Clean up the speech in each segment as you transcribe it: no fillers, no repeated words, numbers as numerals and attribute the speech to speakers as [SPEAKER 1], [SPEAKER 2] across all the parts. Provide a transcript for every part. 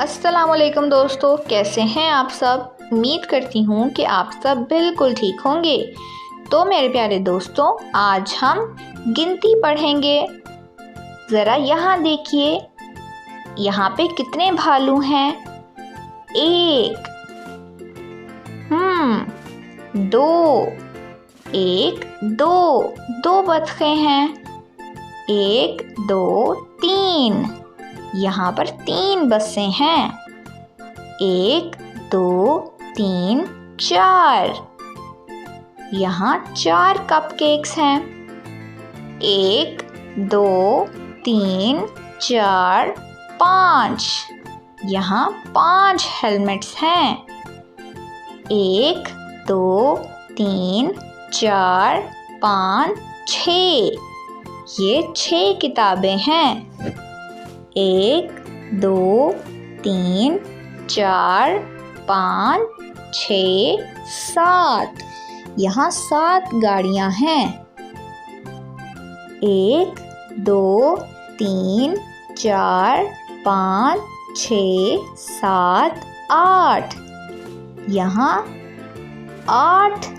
[SPEAKER 1] अस्सलामुअलैकुम दोस्तों, कैसे हैं आप सब। उम्मीद करती हूँ कि आप सब बिल्कुल ठीक होंगे। तो मेरे प्यारे दोस्तों, आज हम गिनती पढ़ेंगे। ज़रा यहाँ देखिए, यहाँ पे कितने भालू हैं। एक, दो, एक, दो बतखें हैं। एक, दो, तीन, यहाँ पर 3 बसें हैं। 1, 2, 3, 4, यहाँ 4 कपकेक्स हैं। 1, 2, 3, 4, 5, यहाँ 5 हेलमेट्स हैं। 1, 2, 3, 4, 5, 6, ये 6 किताबें हैं। 1, 2, 3, 4, 5, 6, 7, यहाँ 7 गाड़ियाँ हैं। 1, 2, 3, 4, 5, 6, 7, 8, यहाँ 8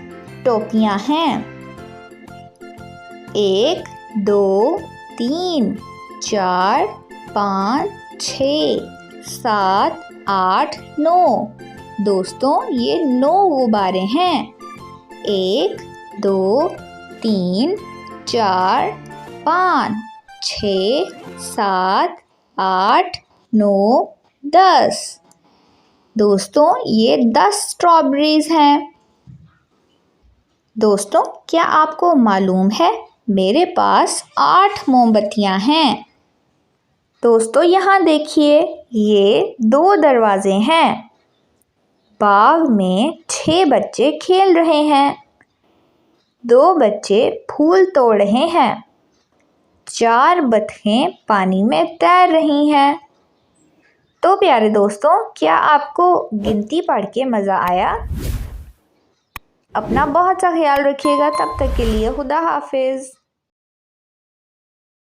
[SPEAKER 1] टोपियाँ हैं। 1, 2, 3, 4, 5, 6, 7, 8, 9। दोस्तों, ये 9 गुब्बारे हैं। 1, 2, 3, 4, 5, 6, 7, 8, 9, 10। दोस्तों, ये 10 स्ट्रॉबेरीज हैं। दोस्तों, क्या आपको मालूम है, मेरे पास 8 मोमबत्तियाँ हैं। दोस्तों, यहाँ देखिए, ये 2 दरवाजे हैं। बाग में 6 बच्चे खेल रहे हैं। 2 बच्चे फूल तोड़ रहे हैं। 4 बतखें पानी में तैर रही हैं। तो प्यारे दोस्तों, क्या आपको गिनती पढ़ के मज़ा आया? अपना बहुत सा ख्याल रखिएगा। तब तक के लिए खुदा हाफिज़।